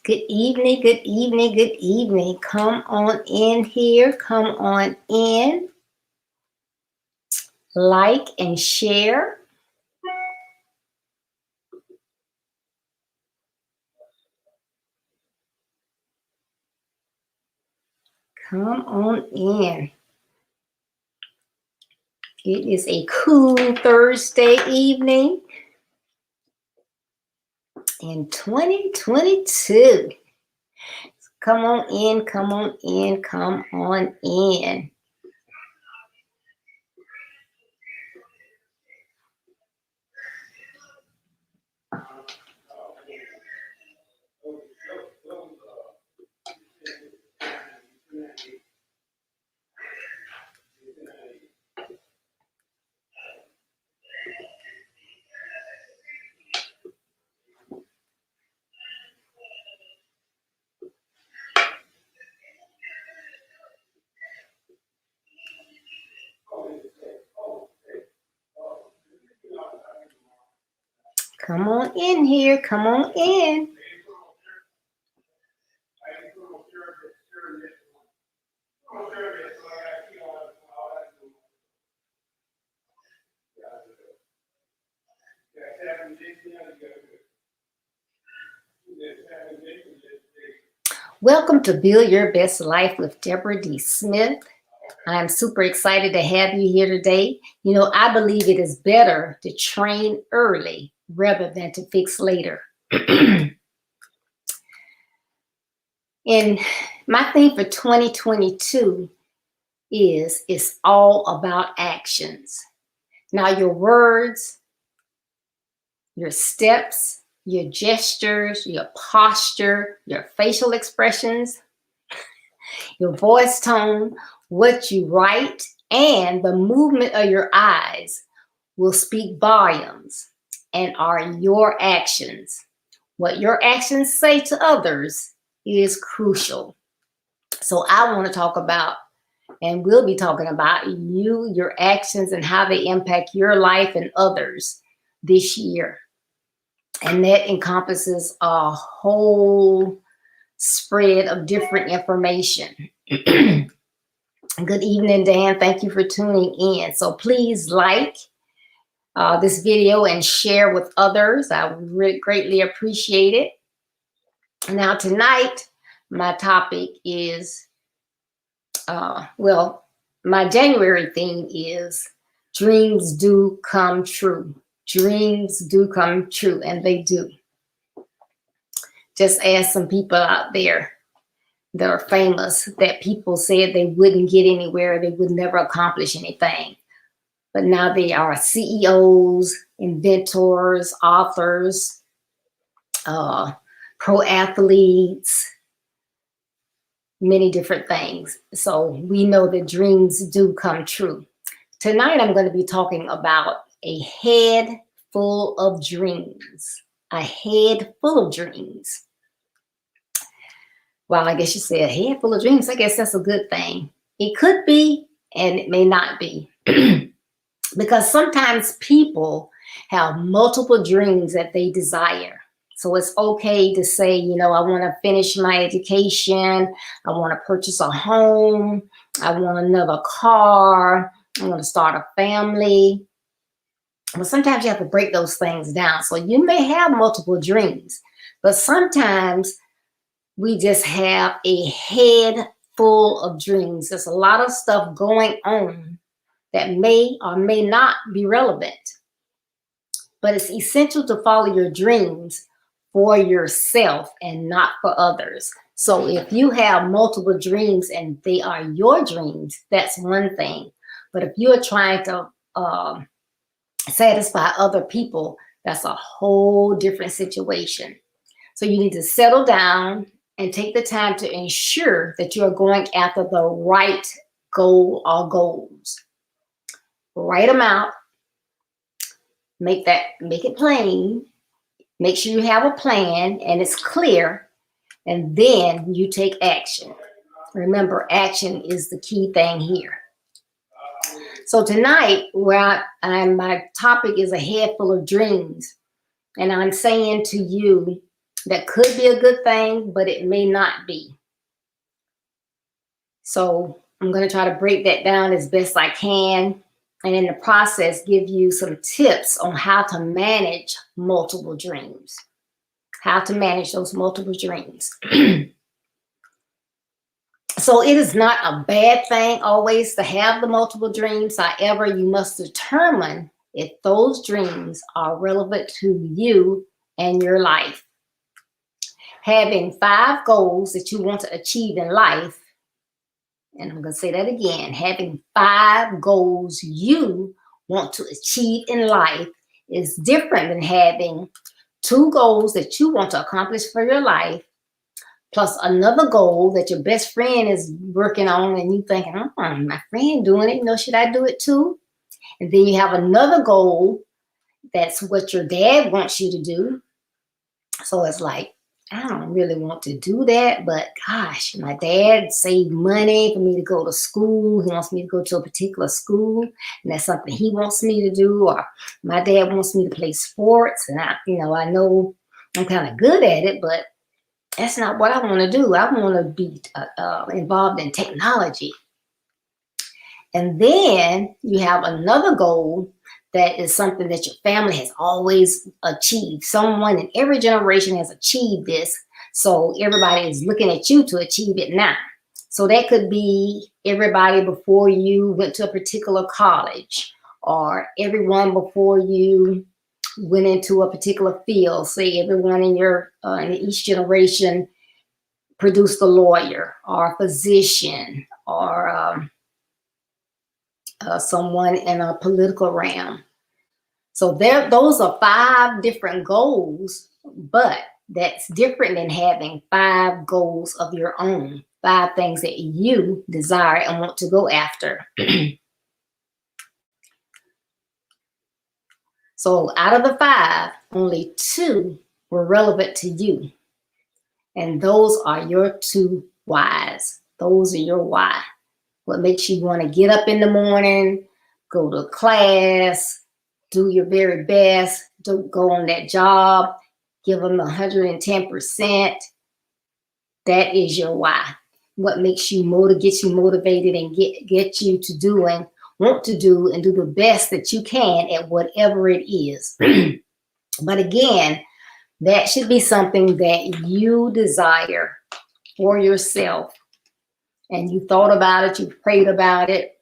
Good evening, good evening, good evening. Come on in here. Come on in. Like and share. Come on in. It is a cool Thursday evening in 2022. Come on in, come on in, come on in. Come on in here, come on in. Welcome to Build Your Best Life with Deborah D. Smith. I'm super excited to have you here today. You know, I believe it is better to train early rather than to fix later. And my theme for 2022 is it's all about actions. Now, your words, your steps, your gestures, your posture, your facial expressions, your voice tone, what you write, and the movement of your eyes will speak volumes and are your actions. What your actions say to others is crucial. So I want to talk about, and we'll be talking about you, your actions, and how they impact your life and others this year. And that encompasses a whole spread of different information. Good evening, Dan. Thank you for tuning in. So please like this video and share with others. I would greatly appreciate it. Now tonight, my topic is, my January theme is dreams do come true. Dreams do come true, and they do. Just ask some people out there that are famous that people said they wouldn't get anywhere, they would never accomplish anything. But now they are CEOs, inventors, authors, pro athletes, many different things. So we know that dreams do come true. Tonight, I'm going to be talking about a head full of dreams. A head full of dreams. Well, I guess you say a head full of dreams. I guess that's a good thing. It could be, and it may not be. Because sometimes people have multiple dreams that they desire. So it's okay to say, you know, I want to finish my education. I want to purchase a home. I want another car. I want to start a family. But sometimes you have to break those things down. So you may have multiple dreams, but sometimes we just have a head full of dreams. There's a lot of stuff going on that may or may not be relevant. But it's essential to follow your dreams for yourself and not for others. So if you have multiple dreams and they are your dreams, that's one thing. But if you're trying to satisfy other people, that's a whole different situation. So you need to settle down and take the time to ensure that you are going after the right goal or goals. Write them out. Make it plain. Make sure you have a plan and it's clear, and then you take action. Remember, action is the key thing here. So tonight, my topic is a head full of dreams, and I'm saying to you that could be a good thing, but it may not be. So I'm going to try to break that down as best I can, and in the process, give you some tips on how to manage multiple dreams, how to manage those multiple dreams. So it is not a bad thing always to have the multiple dreams. However, you must determine if those dreams are relevant to you and your life. Having 5 goals that you want to achieve in life, and I'm going to say that again, having 5 goals you want to achieve in life is different than having 2 goals that you want to accomplish for your life, plus another goal that your best friend is working on, and you thinking, my friend doing it, should I do it too? And then you have another goal that's what your dad wants you to do. So it's like, I don't really want to do that, but gosh, my dad saved money for me to go to school. He wants me to go to a particular school, and that's something he wants me to do. Or my dad wants me to play sports, and I know I'm kind of good at it, but that's not what I want to do. I want to be involved in technology. And then you have another goal that is something that your family has always achieved. Someone in every generation has achieved this. So everybody is looking at you to achieve it now. So that could be everybody before you went to a particular college, or everyone before you went into a particular field. Say everyone in each generation produced a lawyer or a physician or someone in a political realm. So those are 5 different goals, but that's different than having 5 goals of your own, 5 things that you desire and want to go after. So out of the 5, only 2 were relevant to you. And those are your 2 whys. Those are your why. What makes you want to get up in the morning, go to class, do your very best, go on that job, give them 110%. That is your why. What makes you gets you motivated and get you to do and want to do and do the best that you can at whatever it is. But again, that should be something that you desire for yourself. And you thought about it, you prayed about it,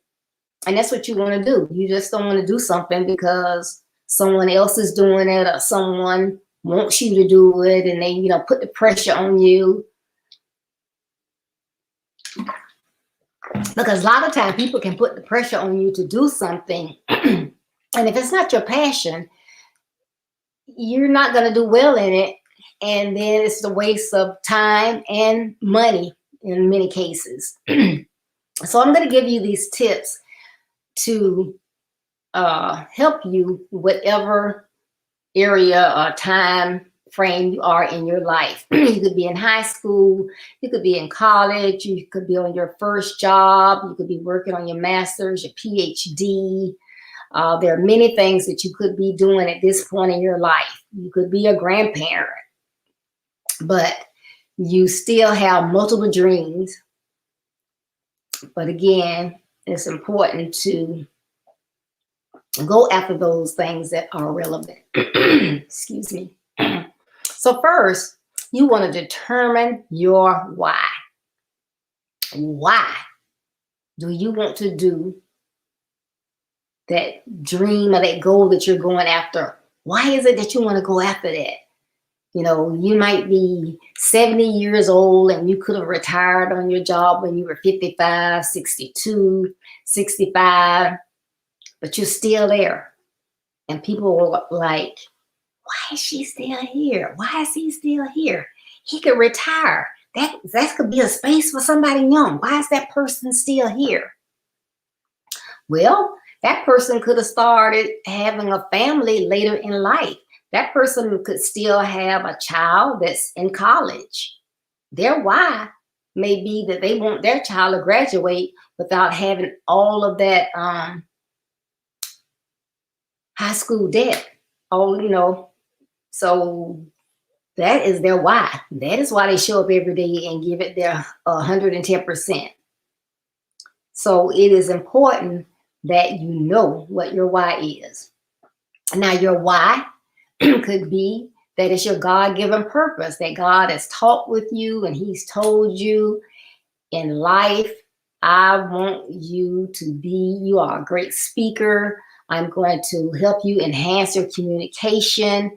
and that's what you want to do. You just don't want to do something because someone else is doing it or someone wants you to do it, and they, put the pressure on you. Because a lot of times people can put the pressure on you to do something, and if it's not your passion, you're not going to do well in it, and then it's a waste of time and money in many cases. So I'm going to give you these tips to help you whatever area or time frame you are in your life. You could be in high school, you could be in college, you could be on your first job, you could be working on your master's, your PhD. There are many things that you could be doing at this point in your life. You could be a grandparent, but you still have multiple dreams But again, it's important to go after those things that are relevant. Excuse me. So first, you want to determine your why. Why do you want to do that dream or that goal that you're going after? Why is it that you want to go after that? You know, you might be 70 years old and you could have retired on your job when you were 55, 62, 65, but you're still there. And people were like, why is she still here? Why is he still here? He could retire. That could be a space for somebody young. Why is that person still here? Well, that person could have started having a family later in life. That person could still have a child that's in college. Their why may be that they want their child to graduate without having all of that high school debt. Oh, you know, so that is their why. That is why they show up every day and give it their 110%. So it is important that you know what your why is. Now, your why could be that it's your God-given purpose that God has talked with you and he's told you in life, I want you to be, you are a great speaker. I'm going to help you enhance your communication.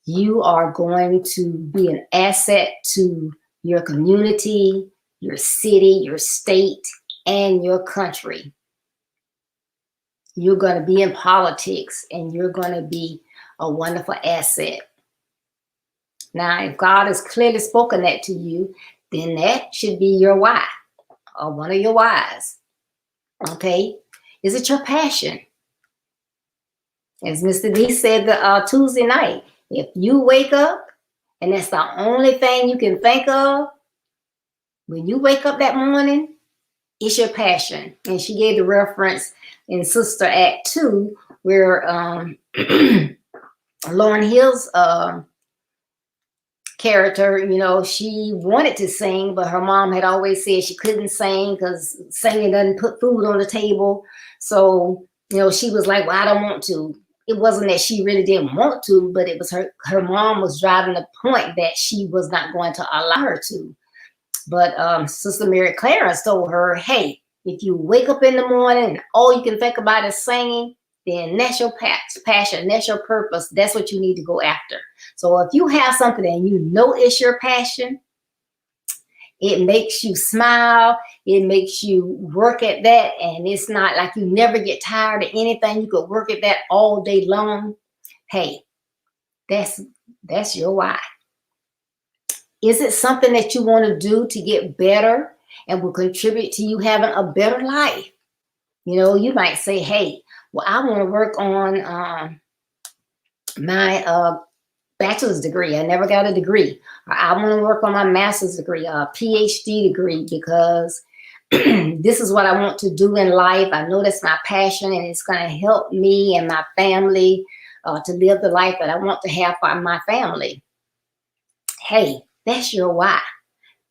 You are going to be an asset to your community, your city, your state, and your country. You're going to be in politics and you're going to be a wonderful asset. Now, if God has clearly spoken that to you, then that should be your why or one of your whys. Okay? Is it your passion? As Mr. D said Tuesday night, if you wake up and that's the only thing you can think of, when you wake up that morning, it's your passion. And she gave the reference in Sister Act 2 where Lauryn Hill's character, you know, she wanted to sing, but her mom had always said she couldn't sing because singing doesn't put food on the table. So, you know, she was like, well, I don't want to. It wasn't that she really didn't want to, but it was her mom was driving the point that she was not going to allow her to. But Sister Mary Clarence told her, hey, if you wake up in the morning and all you can think about is singing, then that's your passion, that's your purpose. That's what you need to go after. So if you have something and you know it's your passion, it makes you smile, it makes you work at that, and it's not like you never get tired of anything. You could work at that all day long. Hey, that's your why. Is it something that you want to do to get better and will contribute to you having a better life? You know, you might say, hey, well, I want to work on my bachelor's degree. I never got a degree. I want to work on my master's degree, a PhD degree, because this is what I want to do in life. I know that's my passion and it's going to help me and my family to live the life that I want to have for my family. Hey, that's your why.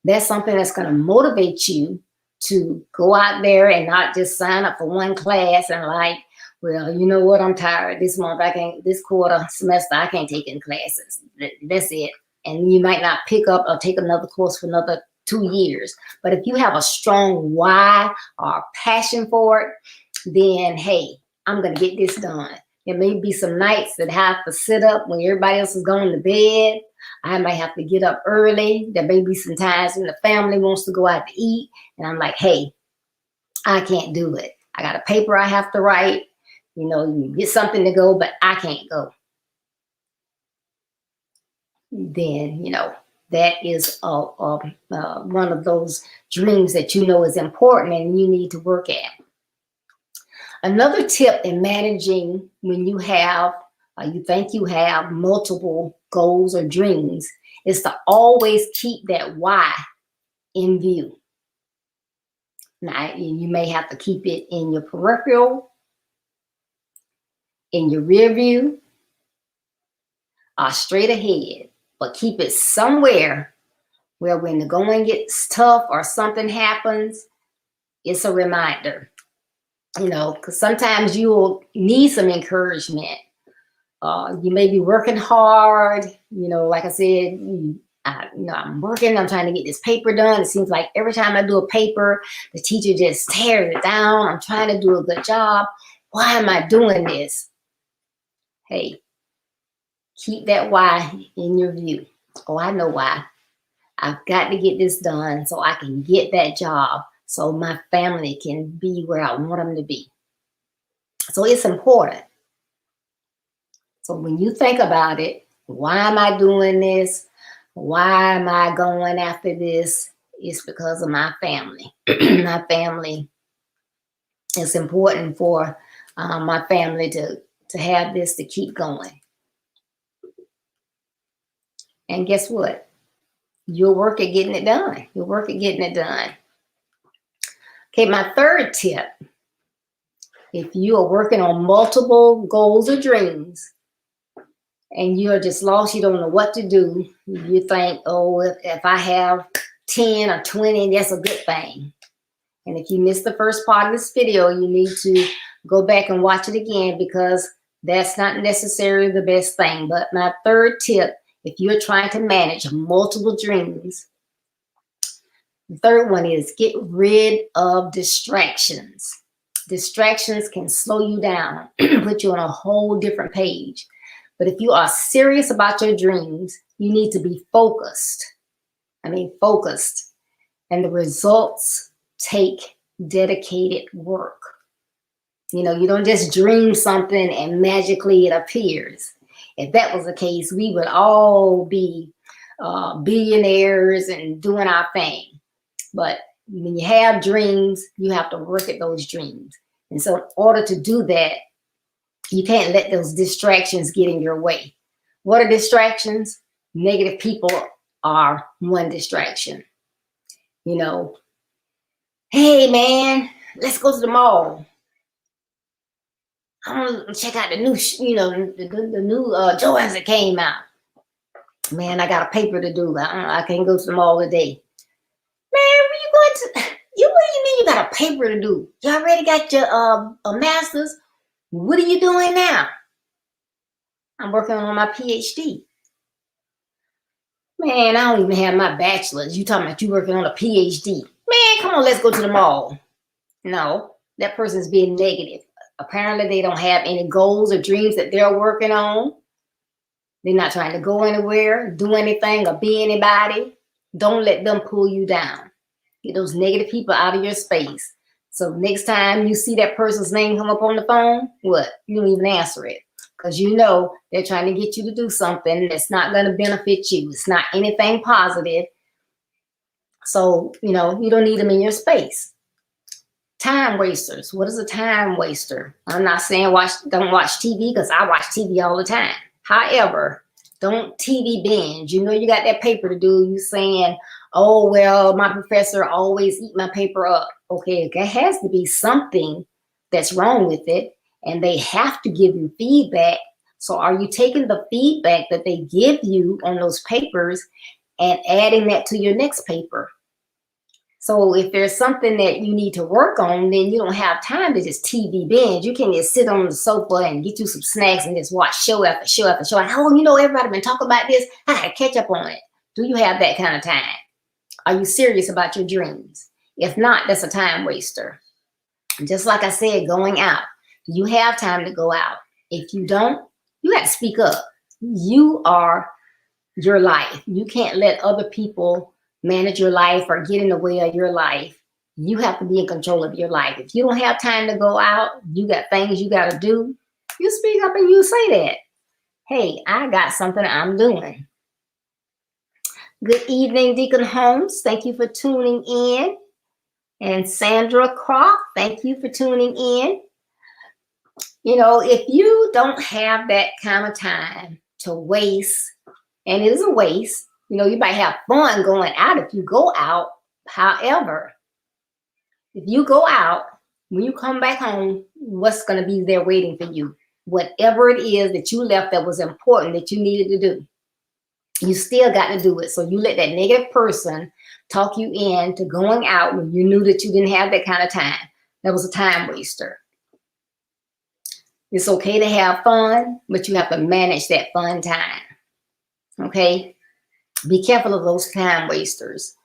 That's something that's going to motivate you to go out there and not just sign up for one class and like, well, you know what, I'm tired this month. This quarter semester, I can't take any classes. That's it. And you might not pick up or take another course for another 2 years. But if you have a strong why or passion for it, then, hey, I'm going to get this done. There may be some nights that I have to sit up when everybody else is going to bed. I might have to get up early. There may be some times when the family wants to go out to eat. And I'm like, hey, I can't do it. I got a paper I have to write. You know, you get something to go, but I can't go. Then, you know, that is one of those dreams that you know is important and you need to work at. Another tip in managing when you have, you think you have multiple goals or dreams is to always keep that why in view. Now, you may have to keep it in your peripheral, in your rear view, or straight ahead, but keep it somewhere where when the going gets tough or something happens, it's a reminder, you know, because sometimes you'll need some encouragement. You may be working hard, you know, like I said, I'm working, I'm trying to get this paper done. It seems like every time I do a paper, the teacher just tears it down. I'm trying to do a good job. Why am I doing this? Hey, keep that why in your view. Oh, I know why. I've got to get this done so I can get that job so my family can be where I want them to be. So it's important. So when you think about it, why am I doing this? Why am I going after this? It's because of my family. My family, it's important for my family to have this, to keep going. And guess what? You'll work at getting it done. You'll work at getting it done. Okay, my third tip, if you are working on multiple goals or dreams and you're just lost, you don't know what to do, you think, oh, if I have 10 or 20, that's a good thing. And if you missed the first part of this video, you need to go back and watch it again, because that's not necessarily the best thing. But my third tip, if you're trying to manage multiple dreams, the third one is get rid of distractions. Distractions can slow you down, put you on a whole different page. But if you are serious about your dreams, you need to be focused. Focused. And the results take dedicated work. You know, you don't just dream something and magically it appears. If that was the case, we would all be billionaires and doing our thing. But when you have dreams, you have to work at those dreams. And so in order to do that, you can't let those distractions get in your way. What are distractions? Negative people are one distraction. You know, hey man, let's go to the mall. I want to check out the new, the new Jordans that came out. Man, I got a paper to do. I can't go to the mall today. Man, where you going to? What do you mean you got a paper to do? You already got your a master's. What are you doing now? I'm working on my PhD. Man, I don't even have my bachelor's. You talking about you working on a PhD. Man, come on, let's go to the mall. No, that person's being negative. Apparently, they don't have any goals or dreams that they're working on. They're not trying to go anywhere, do anything, or be anybody. Don't let them pull you down. Get those negative people out of your space. So next time you see that person's name come up on the phone, what? You don't even answer it. Because you know they're trying to get you to do something that's not going to benefit you. It's not anything positive. So, you know, you don't need them in your space. Time wasters. What is a time waster? I'm not saying don't watch TV, because I watch TV all the time. However, don't TV binge. You know you got that paper to do. You saying, oh, well, my professor always eat my paper up. Okay, there has to be something that's wrong with it, and they have to give you feedback. So are you taking the feedback that they give you on those papers and adding that to your next paper? So if there's something that you need to work on, then you don't have time to just TV binge. You can just sit on the sofa and get you some snacks and just watch show after show after show. Oh, you know, everybody been talking about this. I gotta catch up on it. Do you have that kind of time? Are you serious about your dreams? If not, that's a time waster. Just like I said, going out. You have time to go out. If you don't, you have to speak up. You are your life. You can't let other people manage your life or get in the way of your life. You have to be in control of your life. If you don't have time to go out, you got things you got to do, you speak up and you say that. Hey, I got something I'm doing. Good evening, Deacon Holmes. Thank you for tuning in. And Sandra Croft, thank you for tuning in. You know, if you don't have that kind of time to waste, and it is a waste, you know, you might have fun going out if you go out. However, if you go out, when you come back home, what's going to be there waiting for you? Whatever it is that you left that was important that you needed to do, you still got to do it. So you let that negative person talk you into going out when you knew that you didn't have that kind of time. That was a time waster. It's okay to have fun, but you have to manage that fun time. Okay? Be careful of those time wasters.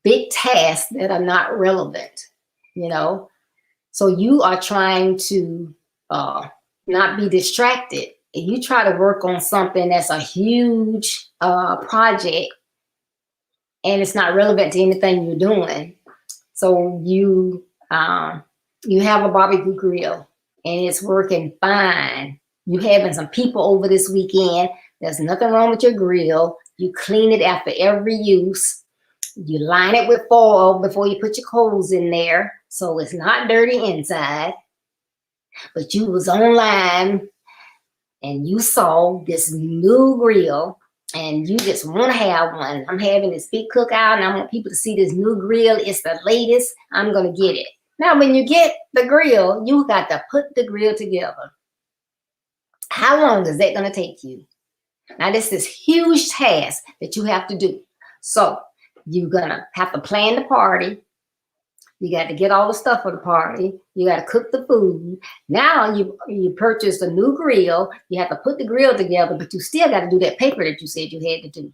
Big tasks that are not relevant, you know? So you are trying to not be distracted. If you try to work on something that's a huge project and it's not relevant to anything you're doing, so you have a barbecue grill and it's working fine. You having some people over this weekend. There's nothing wrong with your grill. You clean it after every use. You line it with foil before you put your coals in there, so it's not dirty inside. But you was online and you saw this new grill and you just want to have one. I'm having this big cookout and I want people to see this new grill. It's the latest. I'm going to get it. Now, when you get the grill, you got to put the grill together. How long is that going to take you? Now, this is huge task that you have to do. So you're going to have to plan the party. You got to get all the stuff for the party. You got to cook the food. Now you purchased a new grill. You have to put the grill together, but you still got to do that paper that you said you had to do.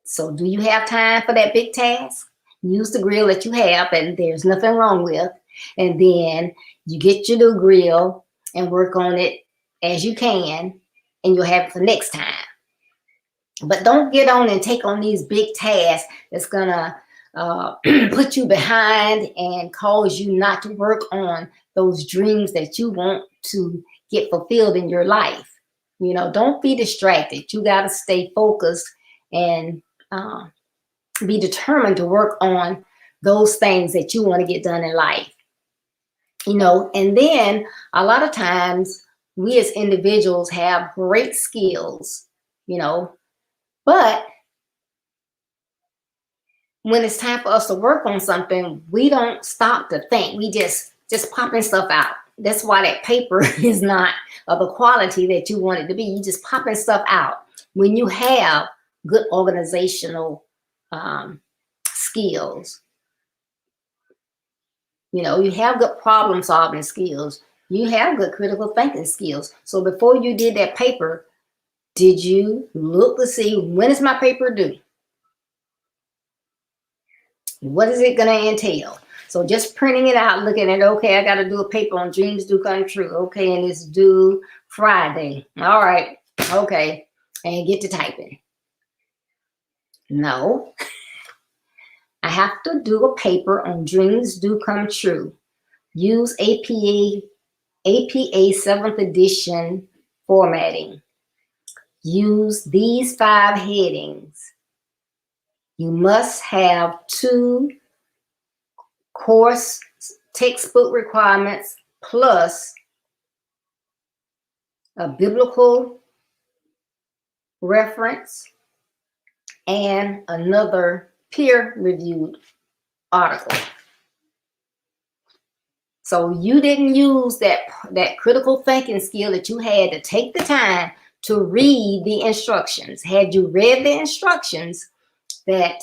So do you have time for that big task? Use the grill that you have and there's nothing wrong with. And then you get your new grill and work on it as you can, and you'll have it for next time. But don't get on and take on these big tasks that's going to put you behind and cause you not to work on those dreams that you want to get fulfilled in your life. You know, don't be distracted. You got to stay focused and be determined to work on those things that you want to get done in life. You know, and then a lot of times we as individuals have great skills, you know, but when it's time for us to work on something, we don't stop to think. We just popping stuff out. That's why that paper is not of the quality that you want it to be. You just popping stuff out. When you have good organizational skills, you know, you have good problem solving skills. You have good critical thinking skills. So before you did that paper, did you look to see, when is my paper due? What is it going to entail? So just printing it out, looking at, okay, I got to do a paper on dreams do come true. Okay, and it's due Friday. All right, okay, and get to typing. No, I have to do a paper on dreams do come true. Use APA 7th edition formatting. Use these 5 headings. You must have 2 course textbook requirements plus a biblical reference and another peer-reviewed article. So you didn't use that critical thinking skill that you had to take the time to read the instructions. Had you read the instructions, that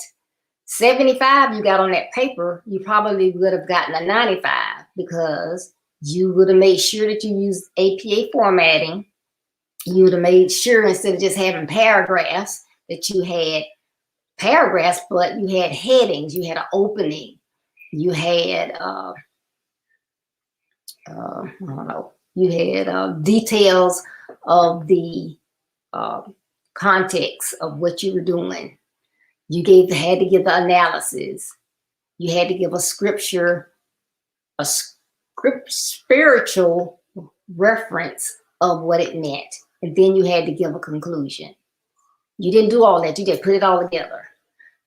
75 you got on that paper, you probably would have gotten a 95 because you would have made sure that you used APA formatting. You would have made sure instead of just having paragraphs that you had paragraphs, but you had headings, you had an opening, you had, I don't know, you had details of the context of what you were doing. You had to give the analysis. You had to give a spiritual reference of what it meant. And then you had to give a conclusion. You didn't do all that. You just put it all together.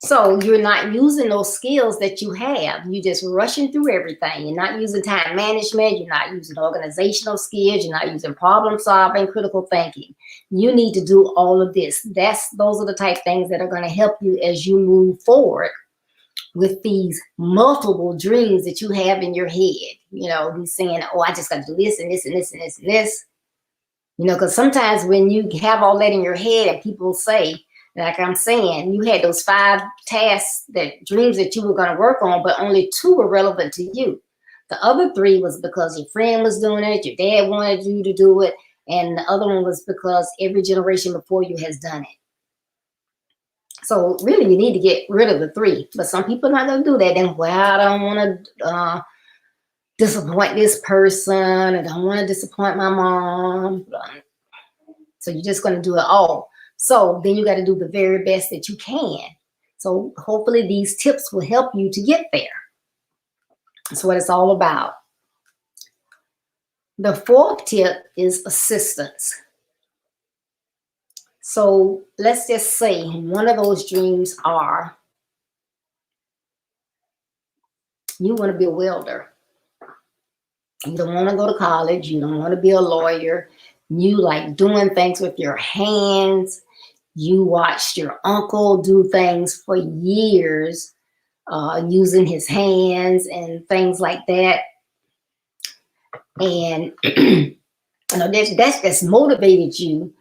So you're not using those skills that you have. You're just rushing through everything. You're not using time management. You're not using organizational skills. You're not using problem solving, critical thinking. You need to do all of this. Those are the type of things that are going to help you as you move forward with these multiple dreams that you have in your head. You know, you're saying, oh, I just got to do this and this and this and this and this. You know, because sometimes when you have all that in your head and people say, Like I'm saying, you had those 5 tasks, that dreams that you were going to work on, but only 2 were relevant to you. The other 3 was because your friend was doing it, your dad wanted you to do it, and the other one was because every generation before you has done it. So really, you need to get rid of the 3. But some people are not going to do that. Then, well, I don't want to disappoint this person. I don't want to disappoint my mom. So you're just going to do it all. So then you got to do the very best that you can. So hopefully these tips will help you to get there. That's what it's all about. The 4th tip is assistance. So let's just say one of those dreams are you want to be a welder. You don't want to go to college. You don't want to be a lawyer. You like doing things with your hands. You watched your uncle do things for years using his hands and things like that. And you know, that's motivated you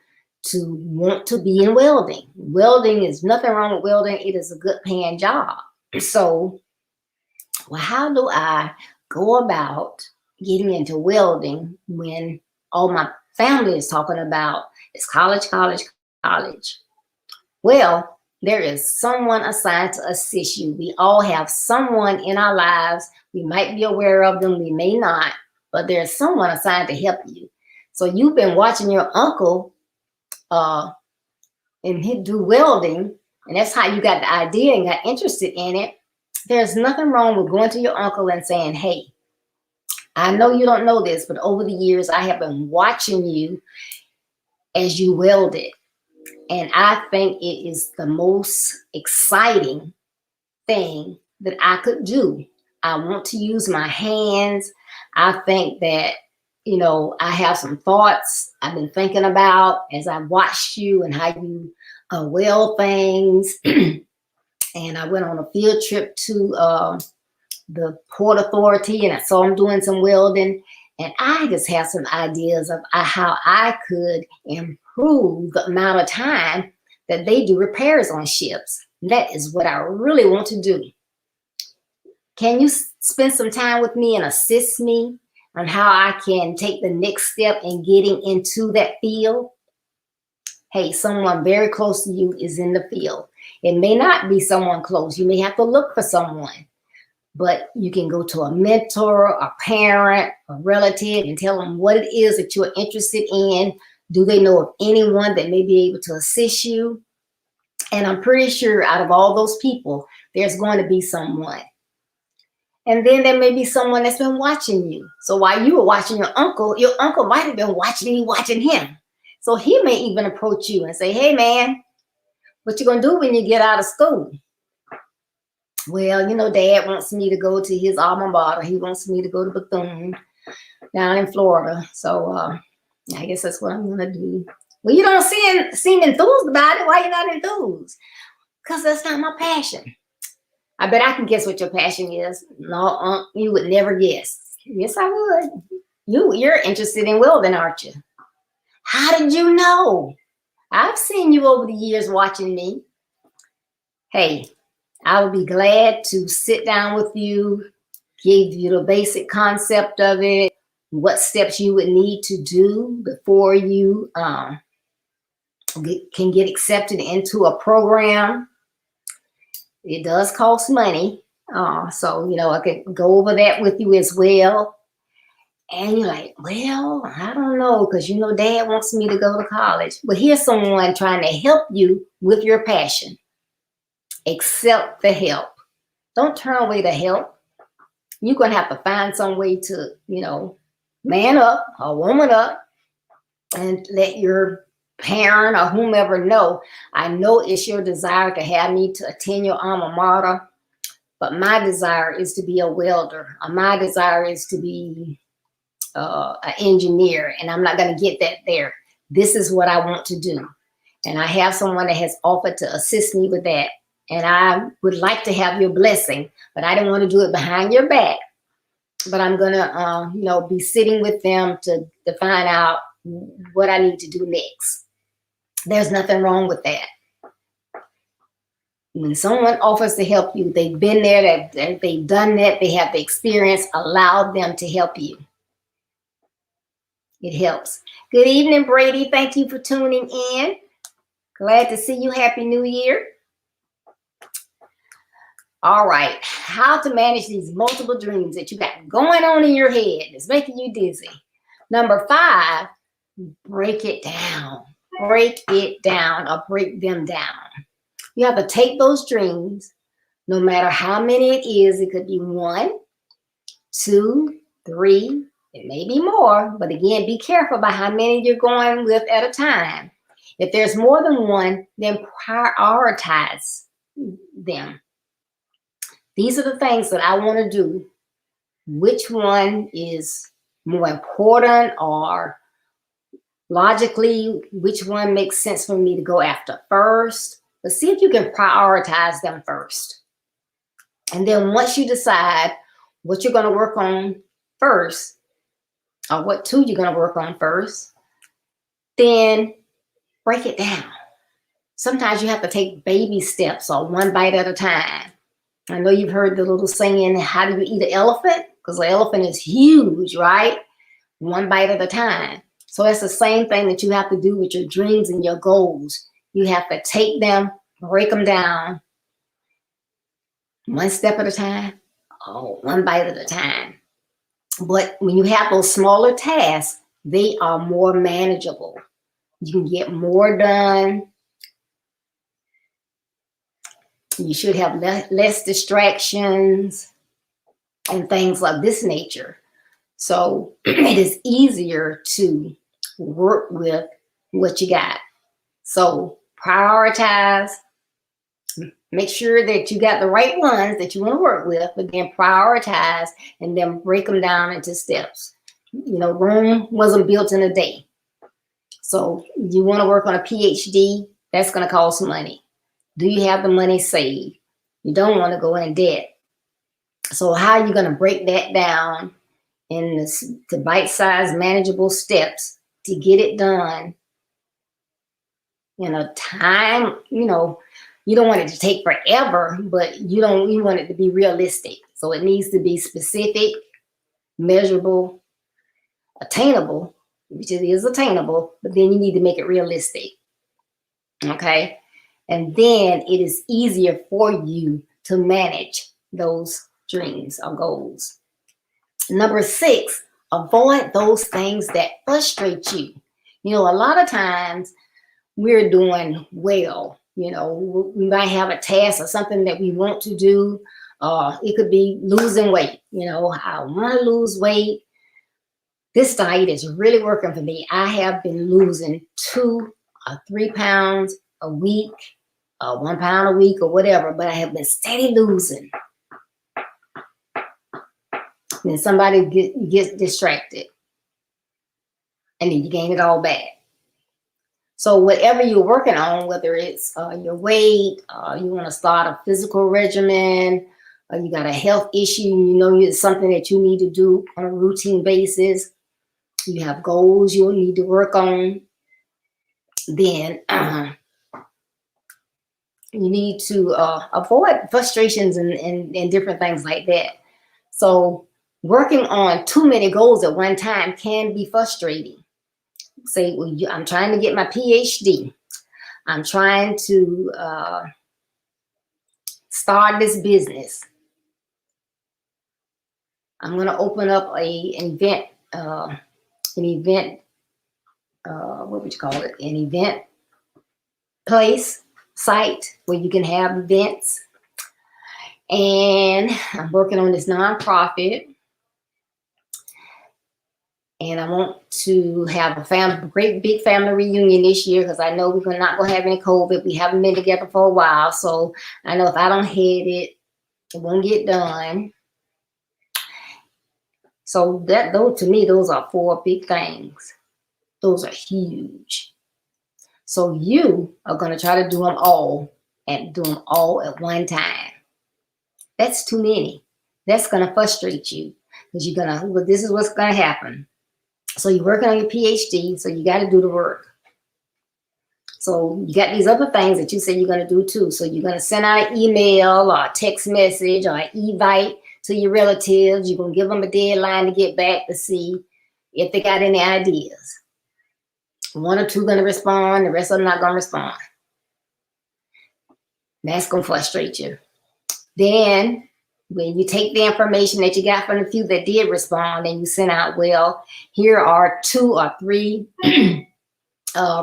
to want to be in welding. Welding is nothing wrong with welding. It is a good paying job. So, well, how do I go about getting into welding when all my family is talking about is college, college, college? Well, there is someone assigned to assist you. We all have someone in our lives. We might be aware of them, we may not, but there's someone assigned to help you. So you've been watching your uncle and he do welding, and that's how you got the idea and got interested in it. There's nothing wrong with going to your uncle and saying, hey, I know you don't know this, but over the years, I have been watching you as you welded. And I think it is the most exciting thing that I could do. I want to use my hands. I think that, you know, I have some thoughts I've been thinking about as I watched you and how you weld things. And I went on a field trip to the Port Authority, and I saw them doing some welding. And I just have some ideas of how I could improve the amount of time that they do repairs on ships. That is what I really want to do. Can you spend some time with me and assist me on how I can take the next step in getting into that field? Hey, someone very close to you is in the field. It may not be someone close. You may have to look for someone. But you can go to a mentor, a parent, a relative, and tell them what it is that you're interested in. Do they know of anyone that may be able to assist you? And I'm pretty sure out of all those people, there's going to be someone. And then there may be someone that's been watching you. So while you were watching your uncle might have been watching you, watching him. So he may even approach you and say, hey, man, what you going to do when you get out of school? Well, you know, Dad wants me to go to his alma mater. He wants me to go to Bethune down in Florida. So I guess that's what I'm going to do. Well, you don't seem enthused about it. Why you not enthused? Because that's not my passion. I bet I can guess what your passion is. No, you would never guess. Yes, I would. You're interested in welding, aren't you? How did you know? I've seen you over the years watching me. Hey, I would be glad to sit down with you, give you the basic concept of it, what steps you would need to do before you can get accepted into a program. It does cost money. So, you know, I could go over that with you as well. And you're like, well, I don't know, because, you know, Dad wants me to go to college. But here's someone trying to help you with your passion. Accept the help. Don't turn away the help. You're going to have to find some way to, you know, man up or woman up and let your parent or whomever know. I know it's your desire to have me to attend your alma mater, but my desire is to be a welder. My desire is to be an engineer, and I'm not going to get that there. This is what I want to do. And I have someone that has offered to assist me with that. And I would like to have your blessing, but I don't want to do it behind your back. But I'm going to, you know, be sitting with them to find out what I need to do next. There's nothing wrong with that. When someone offers to help you, they've been there, they've done that, they have the experience, allow them to help you. It helps. Good evening, Brady. Thank you for tuning in. Glad to see you. Happy New Year. All right. How to manage these multiple dreams that you got going on in your head that's making you dizzy. Number 5, break it down. Break it down or break them down. You have to take those dreams, no matter how many it is. It could be 1, 2, 3, it may be more, but again, be careful about how many you're going with at a time. If there's more than one, then prioritize them. These are the things that I want to do. Which one is more important, or logically, which one makes sense for me to go after first? But see if you can prioritize them first. And then once you decide what you're going to work on first, or what 2 you're going to work on first, then break it down. Sometimes you have to take baby steps or 1 bite at a time. I know you've heard the little saying, how do you eat an elephant? Because the elephant is huge, right? 1 bite at a time. So it's the same thing that you have to do with your dreams and your goals. You have to take them, break them down, 1 step at a time, 1 bite at a time. But when you have those smaller tasks, they are more manageable. You can get more done. You should have less distractions and things of this nature. So it is easier to work with what you got. So prioritize. Make sure that you got the right ones that you want to work with, but then prioritize and then break them down into steps. You know, Rome wasn't built in a day. So you want to work on a PhD, that's going to cost money. Do you have the money saved? You don't want to go in debt. So how are you going to break that down in the bite-sized manageable steps to get it done in a time, you know, you don't want it to take forever, but you want it to be realistic. So it needs to be specific, measurable, attainable, which it is attainable, but then you need to make it realistic. Okay? And then it is easier for you to manage those dreams or goals. Number 6, avoid those things that frustrate you. You know, a lot of times we're doing well. You know, we might have a task or something that we want to do. It could be losing weight. You know, I want to lose weight. This diet is really working for me. I have been losing 2 or 3 pounds a week, 1 pound a week or whatever, but I have been steady losing. Then somebody gets distracted and then you gain it all back. So whatever you're working on, whether it's your weight, you want to start a physical regimen, or you got a health issue, you know it's something that you need to do on a routine basis, you have goals you'll need to work on, then you need to avoid frustrations and different things like that. So working on too many goals at one time can be frustrating. Say, well, I'm trying to get my PhD. I'm trying to start this business. I'm going to open up an event, what would you call it? An event place, site where you can have events. And I'm working on this nonprofit. And I want to have a great big family reunion this year because I know we're not going to have any COVID. We haven't been together for a while. So I know if I don't head it, it won't get done. So to me, those are 4 big things. Those are huge. So you are going to try to do them all and do them all at one time. That's too many. That's going to frustrate you because you're going to, well, this is what's going to happen. So you're working on your PhD, so you got to do the work. So you got these other things that you say you're going to do too. So you're going to send out an email or a text message or an invite to your relatives. You're going to give them a deadline to get back to see if they got any ideas. One or two going to respond. The rest of them not going to respond. That's going to frustrate you. Then when you take the information that you got from the few that did respond and you send out, well, here are 2 or 3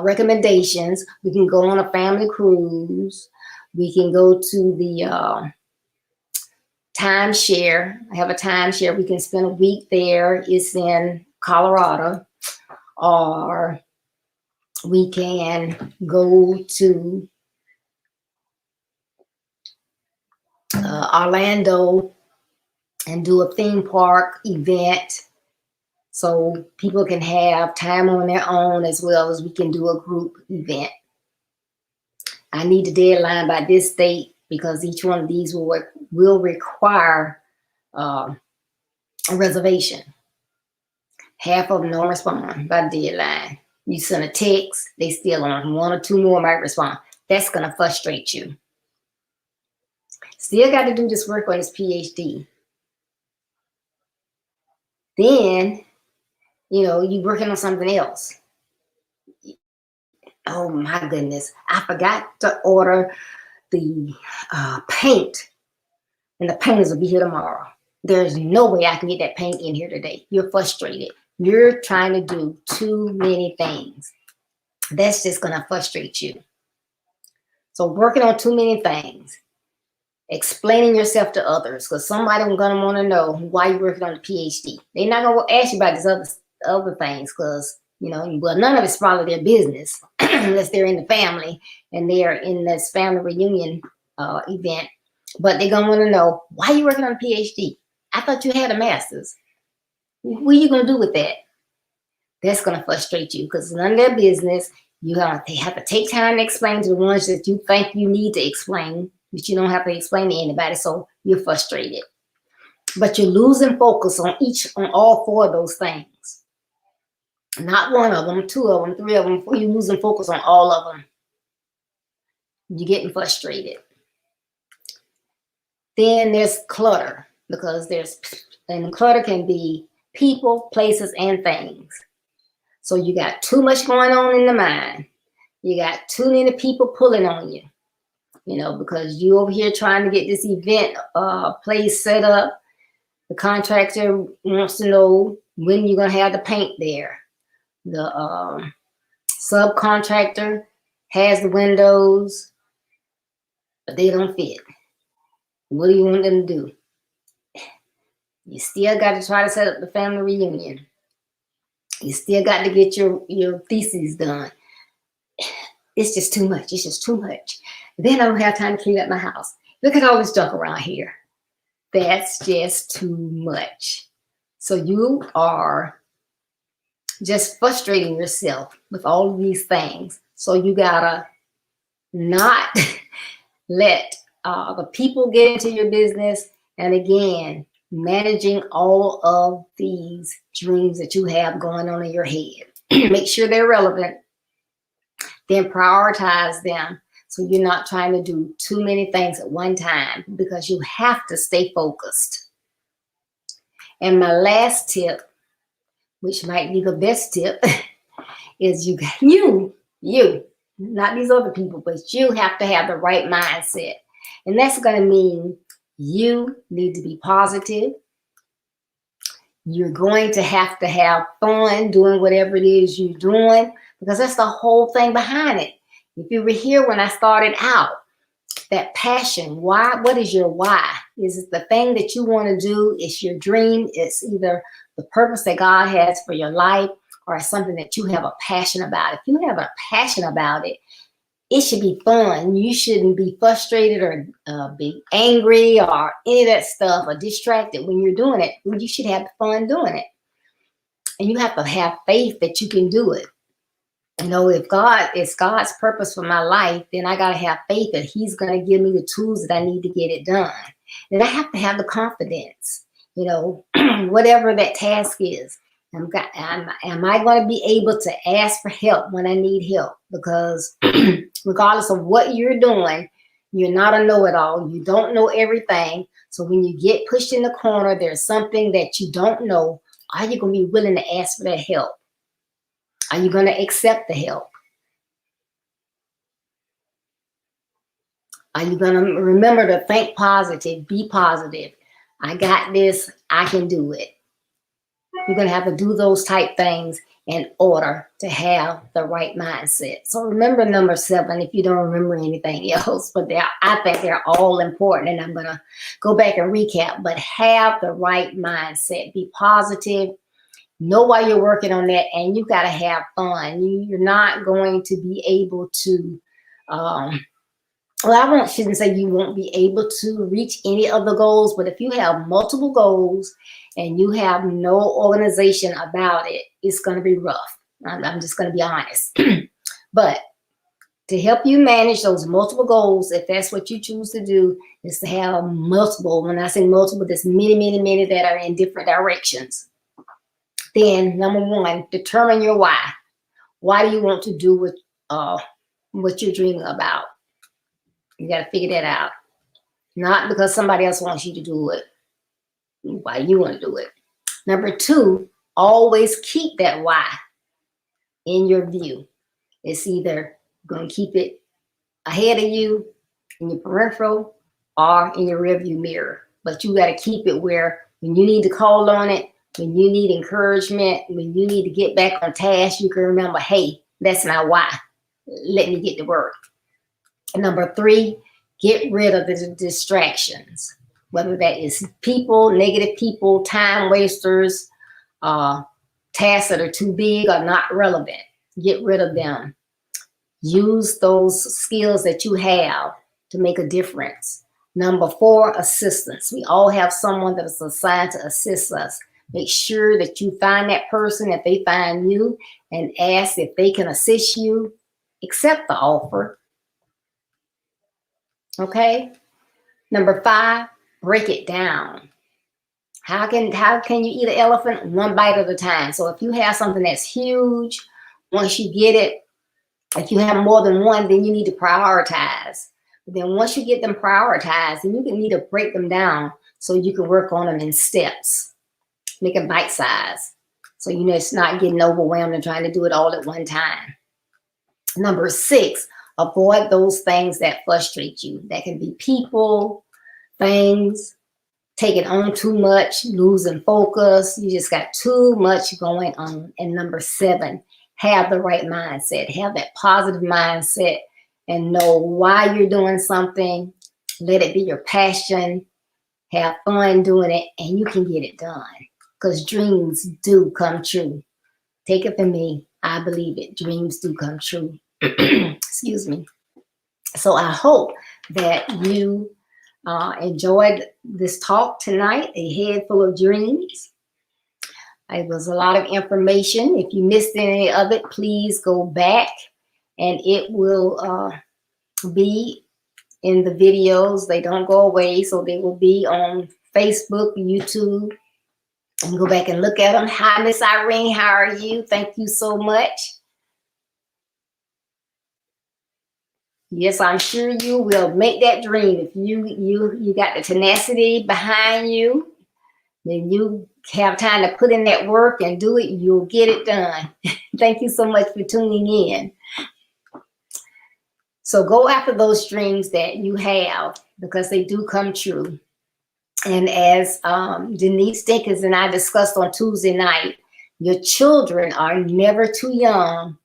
recommendations. We can go on a family cruise. We can go to the timeshare. I have a timeshare. We can spend a week there. It's in Colorado. Or we can go to Orlando and do a theme park event. So people can have time on their own as well as we can do a group event. I need the deadline by this date because each one of these will require a reservation. Half of them don't respond by the deadline. You send a text, they still on. 1 or 2 more might respond. That's going to frustrate you. Still got to do this work on this PhD. Then, you're working on something else. Oh my goodness. I forgot to order the paint. And the painters will be here tomorrow. There's no way I can get that paint in here today. You're frustrated. You're trying to do too many things. That's just going to frustrate you. So working on too many things. Explaining yourself to others, because somebody's going to want to know why you're working on the PhD. They're not going to ask you about these other things because, well, none of it's probably their business unless they're in the family and they're in this family reunion event. But they're going to want to know, why are you working on a PhD? I thought you had a master's. What are you going to do with that? That's going to frustrate you because it's none of their business. They have to take time to explain to the ones that you think you need to explain, but you don't have to explain to anybody, so you're frustrated. But you're losing focus on all 4 of those things. Not 1 of them, 2 of them, 3 of them. You're losing focus on all of them. You're getting frustrated. Then there's clutter, because clutter can be people, places, and things. So you got too much going on in the mind. You got too many people pulling on you, because you over here trying to get this event place set up. The contractor wants to know when you're going to have the paint there. The subcontractor has the windows, but they don't fit. What do you want them to do? You still got to try to set up the family reunion. You still got to get your thesis done. It's just too much. It's just too much. Then I don't have time to clean up my house. Look at all this junk around here. That's just too much. So you are just frustrating yourself with all of these things. So you gotta not let the people get into your business. And again, managing all of these dreams that you have going on in your head. Make sure they're relevant. Then prioritize them. So you're not trying to do too many things at one time, because you have to stay focused. And my last tip, which might be the best tip, is you, not these other people, but you have to have the right mindset. And that's going to mean you need to be positive. You're going to have fun doing whatever it is you're doing, because that's the whole thing behind it. If you were here when I started out, that passion, why? What is your why? Is it the thing that you want to do? It's your dream. It's either the purpose that God has for your life, or something that you have a passion about. If you have a passion about it, it should be fun. You shouldn't be frustrated or be angry or any of that stuff, or distracted when you're doing it. You should have fun doing it. And you have to have faith that you can do it. If it's God's purpose for my life, then I got to have faith that He's going to give me the tools that I need to get it done. And I have to have the confidence, whatever that task is. Am I going to be able to ask for help when I need help? Because regardless of what you're doing, you're not a know-it-all. You don't know everything. So when you get pushed in the corner, there's something that you don't know. Are you going to be willing to ask for that help? Are you going to accept the help? Are you going to remember to think positive, be positive? I got this. I can do it. You're going to have to do those type things in order to have the right mindset. So remember number 7 if you don't remember anything else, but I think they're all important, and I'm going to go back and recap. But have the right mindset. Be positive. Know why you're working on that, and you got to have fun. You're not going to be able to well, I shouldn't say you won't be able to reach any of the goals, but if you have multiple goals and you have no organization about it, it's going to be rough. I'm just going to be honest. But to help you manage those multiple goals, if that's what you choose to do, is to have multiple. When I say multiple, there's many, many, many that are in different directions. Then, number 1, determine your why. Why do you want to do what you're dreaming about? You got to figure that out. Not because somebody else wants you to do it. Why you want to do it. Number 2, always keep that why in your view. It's either going to keep it ahead of you in your peripheral or in your rearview mirror. But you got to keep it where when you need to call on it, when you need encouragement, when you need to get back on task, you can remember, hey, that's my why. Let me get to work. Number 3, get rid of the distractions, whether that is people, negative people, time wasters, tasks that are too big or not relevant. Get rid of them. Use those skills that you have to make a difference. Number 4, assistance. We all have someone that is assigned to assist us. Make sure that you find that person, if they find you, and ask if they can assist you. Accept the offer. Okay. Number 5, break it down. How can you eat an elephant? One bite at a time. So if you have something that's huge, once you get it, if you have more than one, then you need to prioritize. But then once you get them prioritized, then you can need to break them down so you can work on them in steps. Make it bite size. So you know it's not getting overwhelmed and trying to do it all at one time. Number 6, avoid those things that frustrate you. That can be people, things, taking on too much, losing focus. You just got too much going on. And number 7, have the right mindset. Have that positive mindset and know why you're doing something. Let it be your passion. Have fun doing it, and you can get it done. Because dreams do come true. Take it from me. I believe it. Dreams do come true. Excuse me. So I hope that you enjoyed this talk tonight, a head full of dreams. It was a lot of information. If you missed any of it, please go back, and it will be in the videos. They don't go away, so they will be on Facebook, YouTube. You can go back and look at them. Hi, Miss Irene. How are you? Thank you so much. Yes, I'm sure you will make that dream. If you got the tenacity behind you, then you have time to put in that work and do it, you'll get it done. Thank you so much for tuning in. So go after those dreams that you have, because they do come true. And as Denise Dinkins and I discussed on Tuesday night, your children are never too young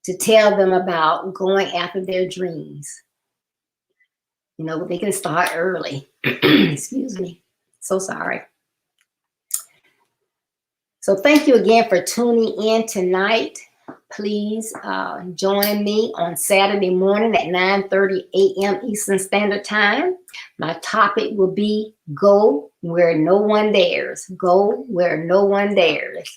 to tell them about going after their dreams. You know, they can start early. Excuse me. So sorry. So thank you again for tuning in tonight. Please join me on Saturday morning at 9:30 a.m. Eastern Standard Time. My topic will be Go Where No One Dares. Go Where No One Dares.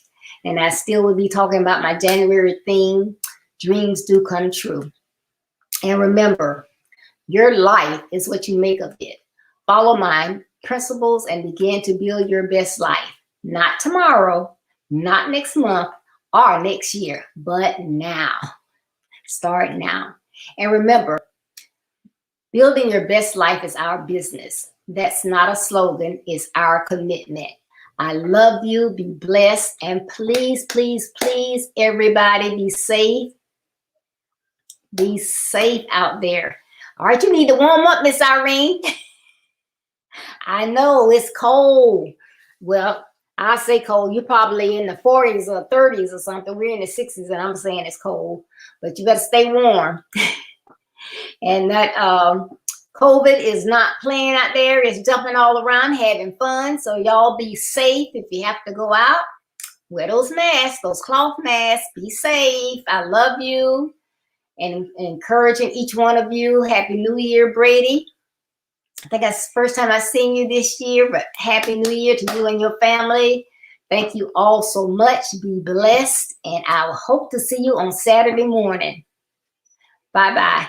And I still will be talking about my January theme, Dreams Do Come True. And remember, your life is what you make of it. Follow my principles and begin to build your best life. Not tomorrow, not next month or next year, but now. Start now. And remember, building your best life is our business. That's not a slogan, it's our commitment. I love you. Be blessed. And please, please, please, everybody be safe. Be safe out there. All right, you need to warm up, Miss Irene. I know it's cold. Well, I say cold. You're probably in the 40s or 30s or something. We're in the 60s, and I'm saying it's cold. But you better stay warm. And that COVID is not playing out there. It's jumping all around, having fun. So y'all be safe. If you have to go out, wear those masks, those cloth masks. Be safe. I love you. And encouraging each one of you. Happy New Year, Brady. I think that's the first time I've seen you this year, but Happy New Year to you and your family. Thank you all so much. Be blessed. And I will hope to see you on Saturday morning. Bye-bye.